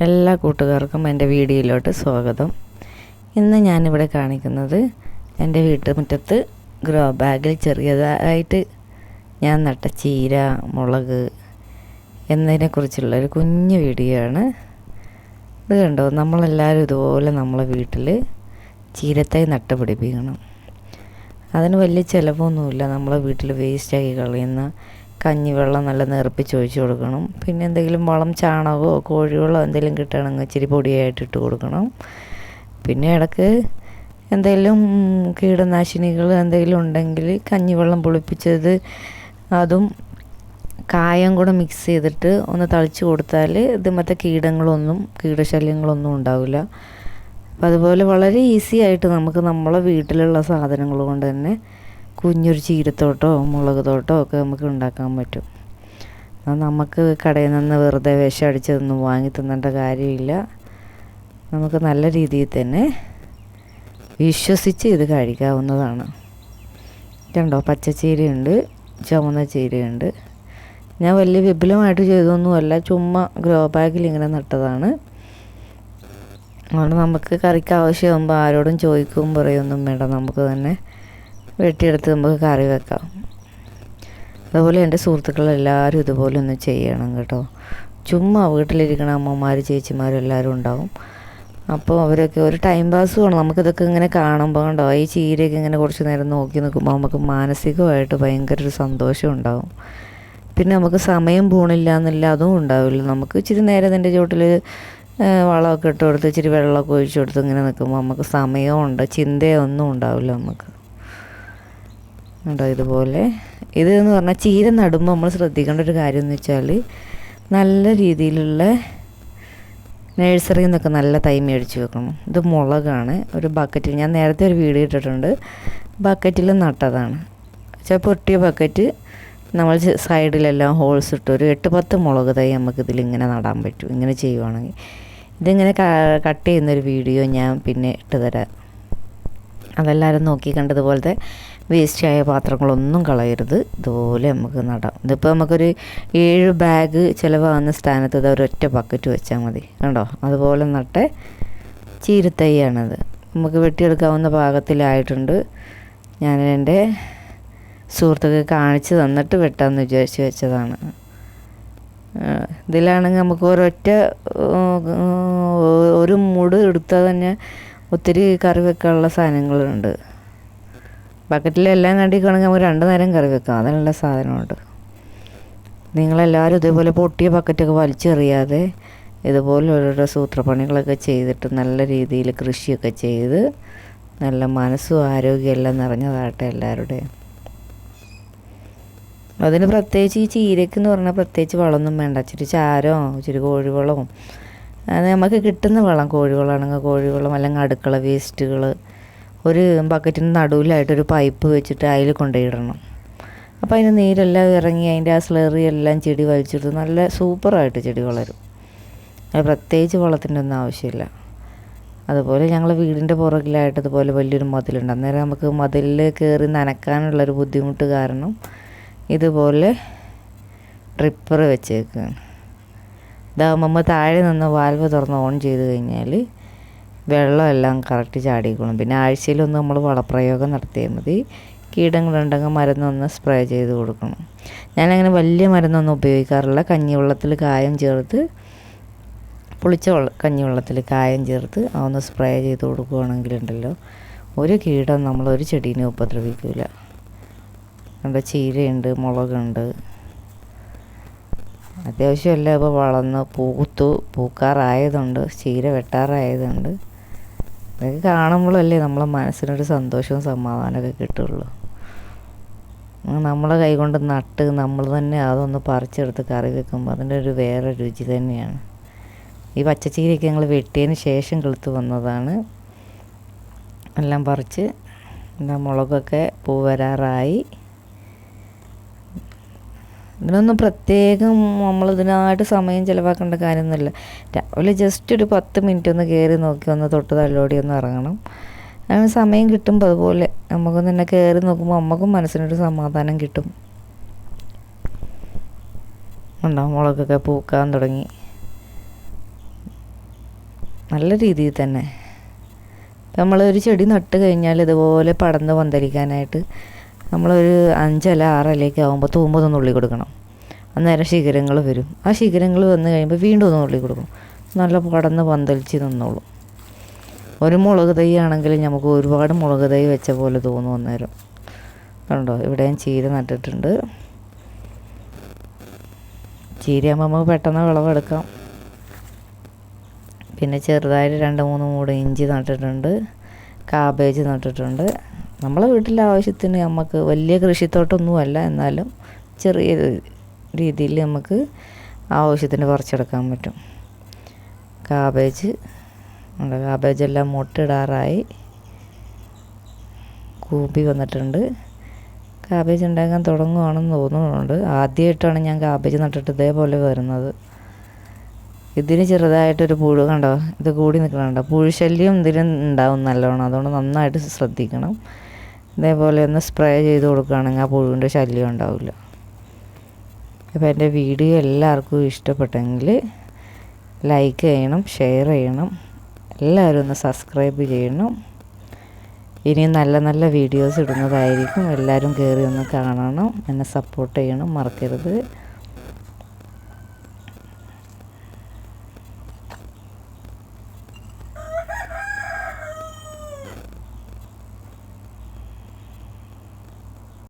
എല്ലാ കൂട്ടുകാർക്കും എൻ്റെ വീഡിയോയിലോട്ട് സ്വാഗതം. ഇന്ന് ഞാനിവിടെ കാണിക്കുന്നത് എൻ്റെ വീട്ടുമുറ്റത്ത് ഗ്രോ ബാഗിൽ ചെറിയതായിട്ട് ഞാൻ നട്ട ചീര, മുളക് എന്നതിനെക്കുറിച്ചുള്ളൊരു കുഞ്ഞു വീഡിയോ ആണ്. ഇത് കണ്ടോ, നമ്മളെല്ലാവരും ഇതുപോലെ നമ്മളെ വീട്ടിൽ ചീരത്തൈ നട്ട് പിടിപ്പിക്കണം. അതിന് വലിയ ചിലവൊന്നുമില്ല. നമ്മളെ വീട്ടിൽ വേസ്റ്റാക്കി കളയുന്ന കഞ്ഞിവെള്ളം നല്ല നേർപ്പിച്ച് ഒഴിച്ച് കൊടുക്കണം. പിന്നെ എന്തെങ്കിലും വളം, ചാണകമോ കോഴിവെള്ളമോ എന്തെങ്കിലും കിട്ടുകയാണെങ്കിൽ ഇച്ചിരി പൊടിയായിട്ട് ഇട്ട് കൊടുക്കണം. പിന്നെ ഇടയ്ക്ക് എന്തെങ്കിലും കീടനാശിനികൾ എന്തെങ്കിലും ഉണ്ടെങ്കിൽ കഞ്ഞിവെള്ളം പുളിപ്പിച്ചത് അതും കായം കൂടെ മിക്സ് ചെയ്തിട്ട് ഒന്ന് തളിച്ച് കൊടുത്താൽ ഇത് മറ്റേ കീടശല്യങ്ങളൊന്നും ഉണ്ടാവില്ല. അപ്പം അതുപോലെ വളരെ ഈസി ആയിട്ട് നമുക്ക് നമ്മളെ വീട്ടിലുള്ള സാധനങ്ങൾ കൊണ്ട് തന്നെ കുഞ്ഞൊരു ചീരത്തോട്ടോ മുളക് തോട്ടോ ഒക്കെ നമുക്ക് ഉണ്ടാക്കാൻ പറ്റും. അത് നമുക്ക് കടയിൽ നിന്ന് വെറുതെ വിഷം അടിച്ചതൊന്നും വാങ്ങി തിന്നേണ്ട കാര്യമില്ല. നമുക്ക് നല്ല രീതിയിൽ തന്നെ വിശ്വസിച്ച് ഇത് കഴിക്കാവുന്നതാണ്. കണ്ടോ, പച്ചച്ചീരയുണ്ട്, ചുവന്ന ചീരയുണ്ട്. ഞാൻ വലിയ വിപുലമായിട്ട് ചെയ്തൊന്നുമല്ല, ചുമ്മാ ഗ്രോ ബാഗിൽ ഇങ്ങനെ നട്ടതാണ്. അതുകൊണ്ട് നമുക്ക് കറിക്ക് ആവശ്യമാകുമ്പോൾ ആരോടും ചോദിക്കുകയും പറയുകയൊന്നും വേണ്ട, നമുക്ക് തന്നെ വെട്ടിയെടുത്ത് നമുക്ക് കറി വെക്കാം. അതുപോലെ എൻ്റെ സുഹൃത്തുക്കളെല്ലാവരും ഇതുപോലെ ഒന്ന് ചെയ്യണം കേട്ടോ. ചുമ്മാ വീട്ടിലിരിക്കണ അമ്മമാർ, ചേച്ചിമാരും എല്ലാവരും ഉണ്ടാവും. അപ്പോൾ അവരൊക്കെ ഒരു ടൈം പാസ് വേണം. നമുക്കിതൊക്കെ ഇങ്ങനെ കാണുമ്പോൾ കണ്ടോ, ഈ ചീരയൊക്കെ ഇങ്ങനെ കുറച്ച് നേരം നോക്കി നിൽക്കുമ്പോൾ നമുക്ക് മാനസികമായിട്ട് ഭയങ്കര ഒരു സന്തോഷം ഉണ്ടാവും. പിന്നെ നമുക്ക് സമയം പോണില്ല എന്നില്ല, അതും ഉണ്ടാവില്ല. നമുക്ക് ഇച്ചിരി നേരം ഇതിൻ്റെ ചുവട്ടിൽ വളമൊക്കെ ഇട്ട് കൊടുത്ത് ഇച്ചിരി വെള്ളമൊക്കെ ഒഴിച്ചു കൊടുത്ത് ഇങ്ങനെ നിൽക്കുമ്പോൾ നമുക്ക് സമയമുണ്ട്, ചിന്തയൊന്നും ഉണ്ടാവില്ല നമുക്ക് കേട്ടോ. ഇതുപോലെ ഇതെന്ന് പറഞ്ഞാൽ ചീര നടുമ്പോൾ നമ്മൾ ശ്രദ്ധിക്കേണ്ട ഒരു കാര്യം എന്ന് വെച്ചാൽ നല്ല രീതിയിലുള്ള നഴ്സറിയിൽ നിന്നൊക്കെ നല്ല തൈ മേടിച്ച് വെക്കണം. ഇത് മുളകാണ്. ഒരു ബക്കറ്റിൽ ഞാൻ നേരത്തെ ഒരു വീഡിയോ ഇട്ടിട്ടുണ്ട്, ബക്കറ്റിൽ നട്ടതാണ്. പൊട്ടിയ ബക്കറ്റ് നമ്മൾ സൈഡിലെല്ലാം ഹോൾസ് ഇട്ട് ഒരു 8-10 മുളക് തൈ നമുക്കിതിലിങ്ങനെ നടാൻ പറ്റും. ഇങ്ങനെ ചെയ്യുവാണെങ്കിൽ ഇതിങ്ങനെ കട്ട് ചെയ്യുന്നൊരു വീഡിയോ ഞാൻ പിന്നെ ഇട്ട് തരാം. അതെല്ലാവരും നോക്കി കണ്ടതുപോലത്തെ വേസ്റ്റായ പാത്രങ്ങളൊന്നും കളയരുത്. ഇതുപോലെ നമുക്ക് നടാം. ഇതിപ്പോൾ നമുക്കൊരു 7 ബാഗ് ചിലവാകുന്ന സ്ഥാനത്ത് ഇത് ഒരൊറ്റ ബക്കറ്റ് വെച്ചാൽ മതി. കണ്ടോ, അതുപോലെ നട്ട ചീരത്തൈയാണത്. നമുക്ക് വെട്ടിയെടുക്കാവുന്ന പാകത്തിലായിട്ടുണ്ട്. ഞാൻ എൻ്റെ സുഹൃത്തുക്കൾ കാണിച്ച് തന്നിട്ട് വെട്ടാമെന്ന് വിചാരിച്ച് വെച്ചതാണ്. ഇതിലാണെങ്കിൽ നമുക്ക് ഒരു മൂട് എടുത്താൽ തന്നെ ഒത്തിരി കറി വെക്കാനുള്ള സാധനങ്ങളുണ്ട്. ബക്കറ്റിലെല്ലാം കണ്ടിക്കുകയാണെങ്കിൽ നമുക്ക് 2 നേരം കറി വെക്കാം, അതിനുള്ള സാധനമുണ്ട്. നിങ്ങളെല്ലാവരും ഇതേപോലെ പൊട്ടിയ ബക്കറ്റൊക്കെ വലിച്ചെറിയാതെ ഇതുപോലെ ഓരോരോ സൂത്രപ്പണികളൊക്കെ ചെയ്തിട്ട് നല്ല രീതിയിൽ കൃഷിയൊക്കെ ചെയ്ത് നല്ല മനസ്സും ആരോഗ്യം എല്ലാം നിറഞ്ഞതാട്ടെ എല്ലാവരുടെയും. അതിന് പ്രത്യേകിച്ച് ഈ ചീരയ്ക്കെന്ന് പറഞ്ഞാൽ പ്രത്യേകിച്ച് വളമൊന്നും വേണ്ട. ഇച്ചിരി ചാരവും ഇച്ചിരി കോഴിവളവും, അത് നമുക്ക് കിട്ടുന്ന വളം, കോഴിവളമാണെങ്കിൽ കോഴിവളം, അല്ലെങ്കിൽ അടുക്കള വേസ്റ്റുകൾ ഒരു ബക്കറ്റിന് നടുവിലായിട്ടൊരു പൈപ്പ് വെച്ചിട്ട് അതിൽ കൊണ്ടുപോയിടണം. അപ്പോൾ അതിന് നീരെല്ലാം ഇറങ്ങി അതിൻ്റെ ആ സ്ലറി എല്ലാം ചെടി വലിച്ചെടുത്ത് നല്ല സൂപ്പറായിട്ട് ചെടി വളരും. അത് പ്രത്യേകിച്ച് വളത്തിൻ്റെ ഒന്നും ആവശ്യമില്ല. അതുപോലെ ഞങ്ങൾ വീടിൻ്റെ പുറകിലായിട്ട് അതുപോലെ വലിയൊരു മതിലുണ്ട്. അന്നേരം നമുക്ക് മതിലിൽ കയറി നനയ്ക്കാനുള്ളൊരു ബുദ്ധിമുട്ട് കാരണം ഇതുപോലെ ഡ്രിപ്പർ വെച്ചേക്കുകയാണ്. ഇതാകുമ്പോൾ താഴെ നിന്ന് വാൽവ് തുറന്ന് ഓൺ ചെയ്ത് കഴിഞ്ഞാൽ വെള്ളമെല്ലാം കറക്റ്റ് ചാടിക്കണം. പിന്നെ ആഴ്ചയിലൊന്ന് നമ്മൾ വളപ്രയോഗം നടത്തിയാൽ മതി. കീടങ്ങളുണ്ടെങ്കിൽ മരുന്നൊന്ന് സ്പ്രേ ചെയ്ത് കൊടുക്കണം. ഞാനങ്ങനെ വലിയ മരുന്നൊന്നും ഉപയോഗിക്കാറില്ല. കഞ്ഞിവെള്ളത്തിൽ കായം ചേർത്ത്, പുളിച്ച കഞ്ഞിവെള്ളത്തിൽ കായം ചേർത്ത് അതൊന്ന് സ്പ്രേ ചെയ്ത് കൊടുക്കുകയാണെങ്കിലുണ്ടല്ലോ ഒരു കീടം നമ്മളൊരു ചെടീനെ ഉപദ്രവിക്കില്ല. അവിടെ ചീരയുണ്ട്, മുളകുണ്ട്, അത്യാവശ്യം എല്ലാം ഇപ്പോൾ വളർന്ന് പൂക്കാറായതുണ്ട്, ചീര വെട്ടാറായതുണ്ട്. ഇതൊക്കെ കാണുമ്പോഴല്ലേ നമ്മളെ മനസ്സിനൊരു സന്തോഷവും സമാധാനമൊക്കെ കിട്ടുള്ളൂ. നമ്മളെ കൈകൊണ്ട് നട്ട് നമ്മൾ തന്നെ അതൊന്ന് പറിച്ചെടുത്ത് കറി വെക്കുമ്പോൾ അതിൻ്റെ ഒരു വേറെ രുചി തന്നെയാണ്. ഈ പച്ചച്ചീരയൊക്കെ ഞങ്ങൾ വെട്ടിയതിന് ശേഷം കിളുത്ത് വന്നതാണ്. എല്ലാം പറിച്ച് മുളകൊക്കെ പൂ വരാറായി. ഇതിനൊന്നും പ്രത്യേകം നമ്മളിതിനായിട്ട് സമയം ചിലവാക്കേണ്ട കാര്യമൊന്നുമില്ല. രാവിലെ ജസ്റ്റ് ഒരു 10 മിനിറ്റ് ഒന്ന് കയറി നോക്കി ഒന്ന് തൊട്ട് തള്ളോടി ഒന്ന് ഇറങ്ങണം. അങ്ങനെ സമയം കിട്ടുമ്പോൾ അതുപോലെ നമുക്ക് തന്നെ കയറി നോക്കുമ്പോൾ നമുക്കും മനസ്സിനൊരു സമാധാനം കിട്ടും. ഉണ്ടാവും മുളകൊക്കെ പൂക്കാൻ തുടങ്ങി. നല്ല രീതിയിൽ തന്നെ. നമ്മളൊരു ചെടി നട്ട് കഴിഞ്ഞാൽ ഇതുപോലെ പടർന്ന് പന്തലിക്കാനായിട്ട് നമ്മളൊരു 5 ഇല 6 ഇലയൊക്കെ ആകുമ്പോൾ തൂമ്പ് ഒന്ന് നുള്ളി കൊടുക്കണം. അന്നേരം ശിഖരങ്ങൾ വരും. ആ ശിഖരങ്ങൾ വന്ന് കഴിയുമ്പോൾ വീണ്ടും ഒന്ന് നുള്ളി കൊടുക്കും. നല്ല പടർന്ന് പന്തലിച്ച് നിന്നോളും. ഒരു മുളക് തൈ ആണെങ്കിൽ നമുക്ക് ഒരുപാട് മുളക് തൈ വെച്ച പോലെ തോന്നും അന്നേരം. കണ്ടോ, ഇവിടെ ഞാൻ ചീര നട്ടിട്ടുണ്ട്. ചീരയാകുമ്പോൾ നമുക്ക് പെട്ടെന്ന് വിളവെടുക്കാം. പിന്നെ ചെറുതായിട്ട് 2-3 മൂട് ഇഞ്ചി നട്ടിട്ടുണ്ട്. കാബേജ് നട്ടിട്ടുണ്ട്. നമ്മളെ വീട്ടിലെ ആവശ്യത്തിന് നമുക്ക് വലിയ കൃഷിത്തോട്ടമൊന്നുമല്ല, എന്നാലും ചെറിയ രീതിയിൽ നമുക്ക് ആവശ്യത്തിന് പറിച്ചെടുക്കാൻ പറ്റും. കാബേജെല്ലാം മുട്ടിടാറായി, കൂപ്പി വന്നിട്ടുണ്ട്. കാബേജ് ഉണ്ടാക്കാൻ തുടങ്ങുകയാണെന്ന് തോന്നുന്നുണ്ട്. ആദ്യമായിട്ടാണ് ഞാൻ കാബേജ് നട്ടിട്ട് ഇതേപോലെ വരുന്നത്. ഇതിന് ചെറുതായിട്ടൊരു പുഴു കണ്ടോ, ഇത് കൂടി നിൽക്കണുണ്ടോ, പുഴുശല്യം ഇതിന് ഉണ്ടാവും നല്ലോണം. അതുകൊണ്ട് നന്നായിട്ട് ശ്രദ്ധിക്കണം. ഇതേപോലെ ഒന്ന് സ്പ്രേ ചെയ്ത് കൊടുക്കുകയാണെങ്കിൽ ആ പുഴുവിൻ്റെ ശല്യം ഉണ്ടാവില്ല. അപ്പോൾ എൻ്റെ വീഡിയോ എല്ലാവർക്കും ഇഷ്ടപ്പെട്ടെങ്കിൽ ലൈക്ക് ചെയ്യണം, ഷെയർ ചെയ്യണം, എല്ലാവരും ഒന്ന് സബ്സ്ക്രൈബ് ചെയ്യണം. ഇനിയും നല്ല നല്ല വീഡിയോസ് ഇടുന്നതായിരിക്കും. എല്ലാവരും കയറി ഒന്ന് കാണണം, എന്നെ സപ്പോർട്ട് ചെയ്യണം, മറക്കരുത്.